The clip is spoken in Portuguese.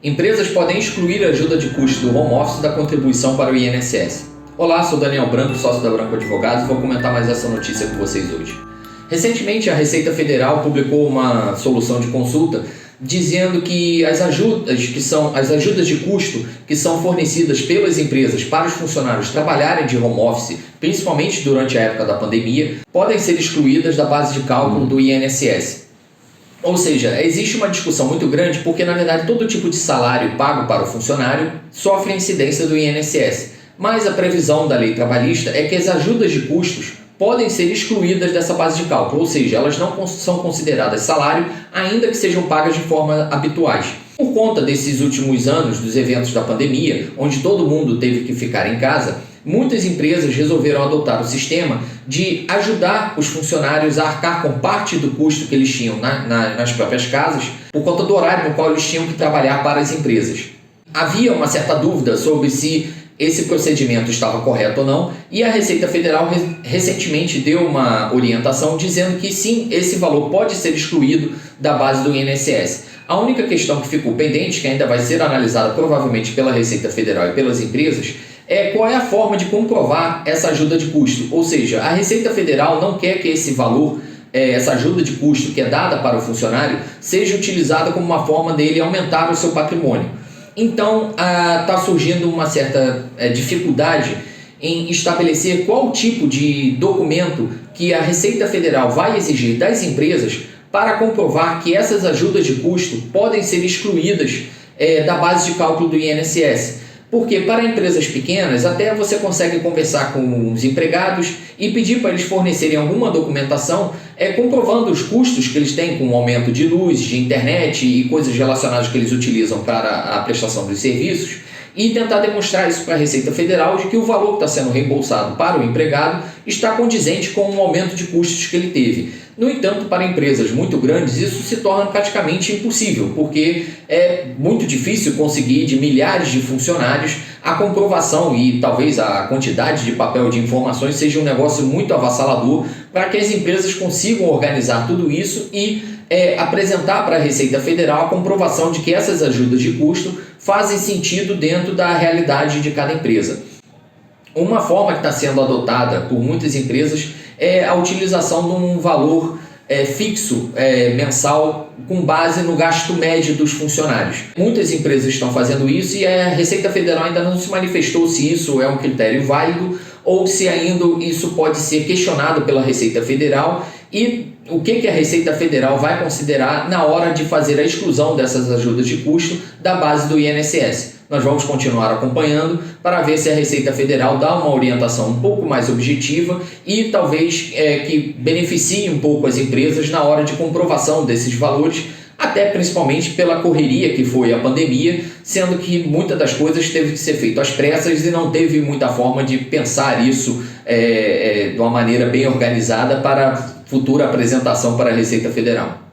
Empresas podem excluir a ajuda de custo do home office da contribuição para o INSS. Olá, sou Daniel Branco, sócio da Branco Advogados, e vou comentar mais essa notícia com vocês hoje. Recentemente, a Receita Federal publicou uma solução de consulta dizendo que as ajudas de custo que são fornecidas pelas empresas para os funcionários trabalharem de home office, principalmente durante a época da pandemia, podem ser excluídas da base de cálculo do INSS. Ou seja, existe uma discussão muito grande porque, na verdade, todo tipo de salário pago para o funcionário sofre a incidência do INSS. Mas a previsão da lei trabalhista é que as ajudas de custos podem ser excluídas dessa base de cálculo, ou seja, elas não são consideradas salário, ainda que sejam pagas de forma habituais. Por conta desses últimos anos, dos eventos da pandemia, onde todo mundo teve que ficar em casa, muitas empresas resolveram adotar o sistema de ajudar os funcionários a arcar com parte do custo que eles tinham nas próprias casas, por conta do horário no qual eles tinham que trabalhar para as empresas. Havia uma certa dúvida sobre se esse procedimento estava correto ou não, e a Receita Federal recentemente deu uma orientação dizendo que sim, esse valor pode ser excluído da base do INSS. A única questão que ficou pendente, que ainda vai ser analisada provavelmente pela Receita Federal e pelas empresas, é qual é a forma de comprovar essa ajuda de custo. Ou seja, a Receita Federal não quer que esse valor, essa ajuda de custo que é dada para o funcionário, seja utilizada como uma forma dele aumentar o seu patrimônio. Então, está surgindo uma certa dificuldade em estabelecer qual tipo de documento que a Receita Federal vai exigir das empresas para comprovar que essas ajudas de custo podem ser excluídas da base de cálculo do INSS. Porque para empresas pequenas, até você consegue conversar com os empregados e pedir para eles fornecerem alguma documentação comprovando os custos que eles têm com o aumento de luz, de internet e coisas relacionadas que eles utilizam para a prestação dos serviços, e tentar demonstrar isso para a Receita Federal de que o valor que está sendo reembolsado para o empregado está condizente com o aumento de custos que ele teve. No entanto, para empresas muito grandes, isso se torna praticamente impossível, porque é muito difícil conseguir de milhares de funcionários a comprovação, e talvez a quantidade de papel de informações seja um negócio muito avassalador para que as empresas consigam organizar tudo isso e apresentar para a Receita Federal a comprovação de que essas ajudas de custo fazem sentido dentro da realidade de cada empresa. Uma forma que está sendo adotada por muitas empresas é a utilização de um valor fixo mensal com base no gasto médio dos funcionários. Muitas empresas estão fazendo isso e a Receita Federal ainda não se manifestou se isso é um critério válido ou se ainda isso pode ser questionado pela Receita Federal e o que a Receita Federal vai considerar na hora de fazer a exclusão dessas ajudas de custo da base do INSS. Nós vamos continuar acompanhando para ver se a Receita Federal dá uma orientação um pouco mais objetiva e talvez que beneficie um pouco as empresas na hora de comprovação desses valores, até principalmente pela correria que foi a pandemia, sendo que muitas das coisas teve que ser feito às pressas e não teve muita forma de pensar isso de uma maneira bem organizada para futura apresentação para a Receita Federal.